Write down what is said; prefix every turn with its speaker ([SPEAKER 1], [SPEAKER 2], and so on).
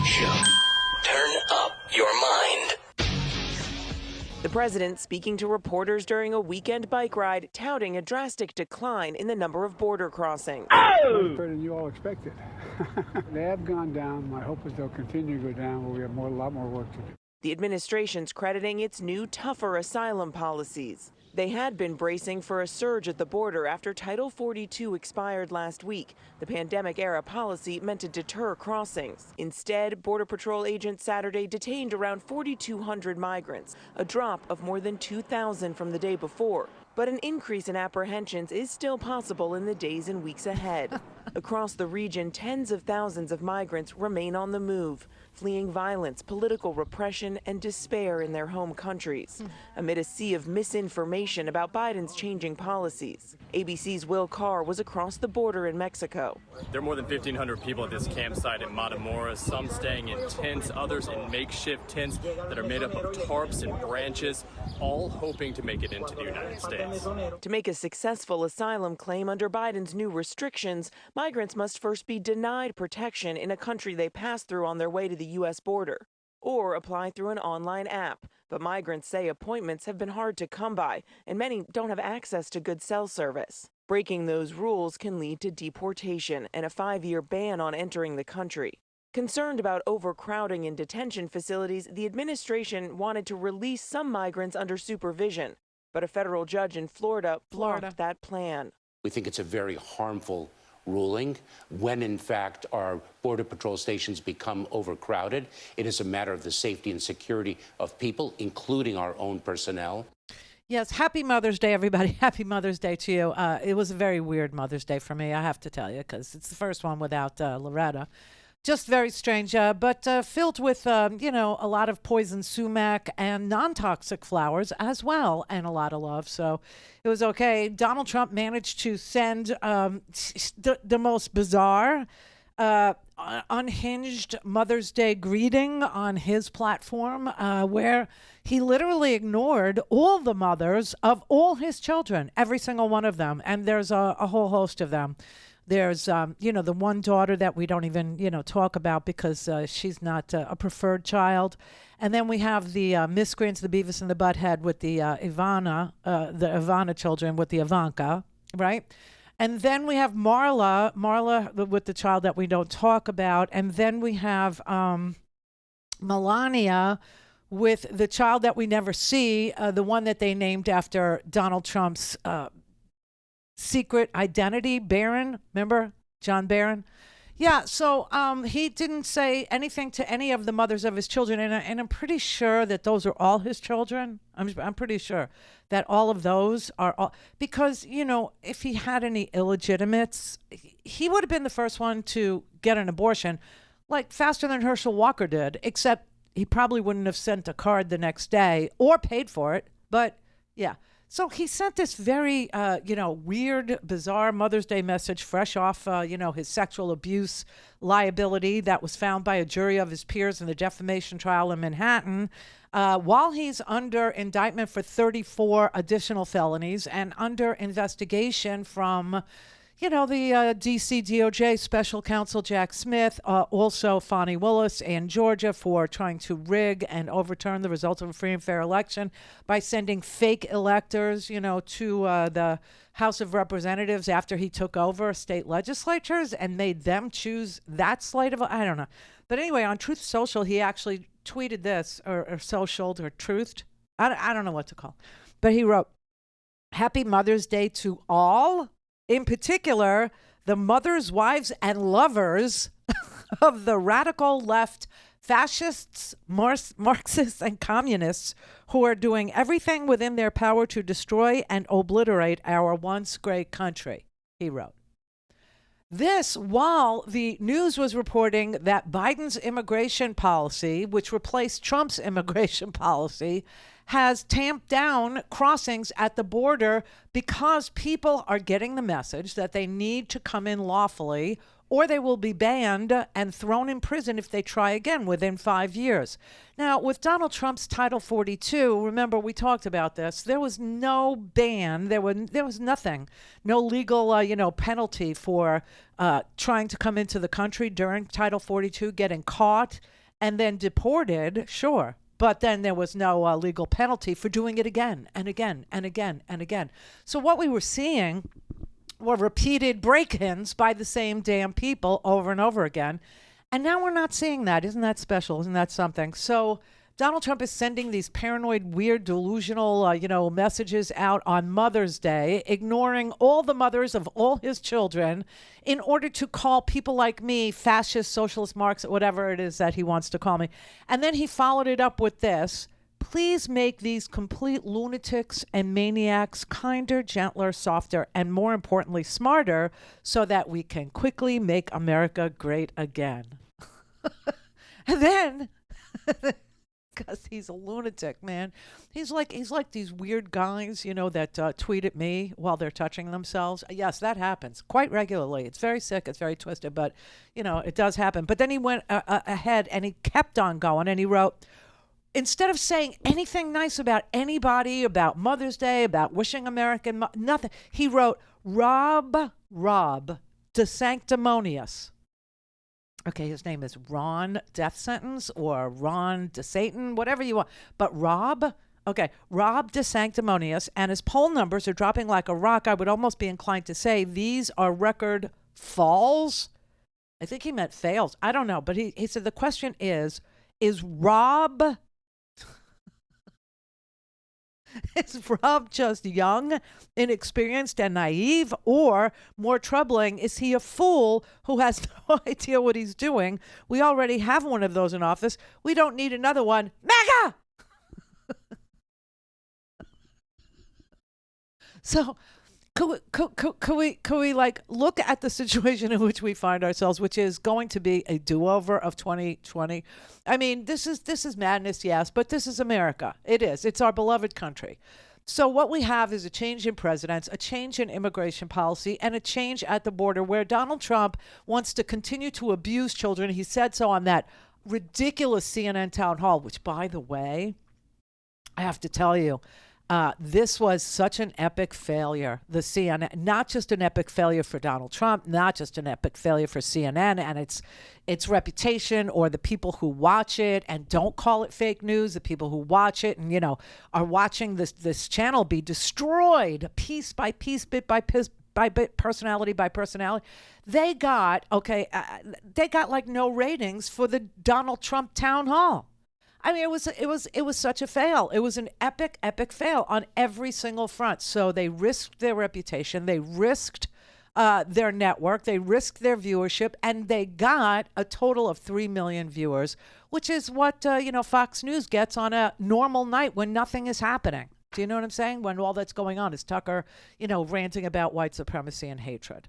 [SPEAKER 1] Show. Turn up your mind.
[SPEAKER 2] The president speaking to reporters during a weekend bike ride, touting a drastic decline in the number of border crossings.
[SPEAKER 3] Much better than you all expected. They have gone down. My hope is they'll continue to go down, but we have a lot more work to do.
[SPEAKER 2] The administration's crediting its new, tougher asylum policies. They had been bracing for a surge at the border after Title 42 expired last week. The pandemic-era policy meant to deter crossings. Instead, Border Patrol agents Saturday detained around 4,200 migrants, a drop of more than 2,000 from the day before. But an increase in apprehensions is still possible in the days and weeks ahead. Across the region, tens of thousands of migrants remain on the move, fleeing violence, political repression, and despair in their home countries, amid a sea of misinformation about Biden's changing policies. ABC's Will Carr was across the border in Mexico.
[SPEAKER 4] There are more than 1,500 people at this campsite in Matamoros, some staying in tents, others in makeshift tents that are made up of tarps and branches, all hoping to make it into the United States.
[SPEAKER 2] To make a successful asylum claim under Biden's new restrictions, migrants must first be denied protection in a country they pass through on their way to the U.S. border, or apply through an online app. But migrants say appointments have been hard to come by, and many don't have access to good cell service. Breaking those rules can lead to deportation and a 5-year ban on entering the country. Concerned about overcrowding in detention facilities, the administration wanted to release some migrants under supervision, but a federal judge in Florida blocked that plan.
[SPEAKER 5] We think it's a very harmful ruling when, in fact, our Border Patrol stations become overcrowded. It is a matter of the safety and security of people, including our own personnel.
[SPEAKER 6] Yes, happy Mother's Day, everybody. Happy Mother's Day to you. It was a very weird Mother's Day for me, I have to tell you, because it's the first one without Loretta. Just very strange, but filled with, a lot of poison sumac and non-toxic flowers as well, and a lot of love. So it was okay. Donald Trump managed to send the most bizarre, unhinged Mother's Day greeting on his platform, where he literally ignored all the mothers of all his children, every single one of them. And there's a whole host of them. There's, the one daughter that we don't even, talk about because she's not a preferred child. And then we have the miscreants, the Beavis and the Butthead with the Ivana children with the Ivanka, right? And then we have Marla with the child that we don't talk about. And then we have Melania with the child that we never see, the one that they named after Donald Trump's secret identity, Barron, remember John Barron? Yeah, so he didn't say anything to any of the mothers of his children, and I'm pretty sure that those are all his children. I'm pretty sure that all of those are all, because, if he had any illegitimates, he would have been the first one to get an abortion, like faster than Herschel Walker did, except he probably wouldn't have sent a card the next day or paid for it, but yeah. So he sent this very, weird, bizarre Mother's Day message fresh off, his sexual abuse liability that was found by a jury of his peers in the defamation trial in Manhattan, while he's under indictment for 34 additional felonies and under investigation from, the D.C. DOJ special counsel Jack Smith, also Fani Willis and Georgia for trying to rig and overturn the results of a free and fair election by sending fake electors, to the House of Representatives after he took over state legislatures and made them choose that slate of, I don't know. But anyway, on Truth Social, he actually tweeted this, or socialed, or truthed. I don't know what to call. But he wrote, "Happy Mother's Day to all. In particular, the mothers, wives, and lovers of the radical left, fascists, Marxists, and communists who are doing everything within their power to destroy and obliterate our once great country," he wrote. This while the news was reporting that Biden's immigration policy, which replaced Trump's immigration policy, has tamped down crossings at the border because people are getting the message that they need to come in lawfully or they will be banned and thrown in prison if they try again within 5 years. Now, with Donald Trump's Title 42, remember we talked about this, there was no ban, there was nothing, no legal penalty for trying to come into the country during Title 42, getting caught and then deported, sure. But then there was no legal penalty for doing it again and again and again and again. So what we were seeing were repeated break-ins by the same damn people over and over again. And now we're not seeing that. Isn't that special? Isn't that something? So Donald Trump is sending these paranoid, weird, delusional, messages out on Mother's Day, ignoring all the mothers of all his children in order to call people like me fascist, socialist, Marxist, whatever it is that he wants to call me. And then he followed it up with this. Please make these complete lunatics and maniacs kinder, gentler, softer, and more importantly, smarter so that we can quickly make America great again. And then... because he's a lunatic, man. He's like these weird guys, that tweet at me while they're touching themselves. Yes, that happens quite regularly. It's very sick. It's very twisted, but, it does happen. But then he went ahead and he kept on going and he wrote, instead of saying anything nice about anybody, about Mother's Day, about wishing American, nothing, he wrote, Rob de Sanctimonious. Okay, his name is Ron Death Sentence or Ron de Satan, whatever you want. But Rob de Sanctimonious, and his poll numbers are dropping like a rock. I would almost be inclined to say these are record falls. I think he meant fails. I don't know. But he said the question is Rob... Is Rob just young, inexperienced, and naive? Or, more troubling, is he a fool who has no idea what he's doing? We already have one of those in office. We don't need another one. MAGA! So, could we like look at the situation in which we find ourselves, which is going to be a do-over of 2020? I mean, this is madness, yes, but this is America. It is. It's our beloved country. So what we have is a change in presidents, a change in immigration policy, and a change at the border where Donald Trump wants to continue to abuse children. He said so on that ridiculous CNN town hall, which, by the way, I have to tell you, this was such an epic failure. The CNN, not just an epic failure for Donald Trump, not just an epic failure for CNN and its reputation, or the people who watch it and don't call it fake news, the people who watch it and are watching this channel be destroyed piece by piece, bit by bit, personality by personality. They got like no ratings for the Donald Trump town hall. I mean, it was such a fail. It was an epic fail on every single front. So they risked their reputation, they risked their network, they risked their viewership, and they got a total of 3 million viewers, which is what Fox News gets on a normal night when nothing is happening. Do you know what I'm saying? When all that's going on is Tucker, ranting about white supremacy and hatred.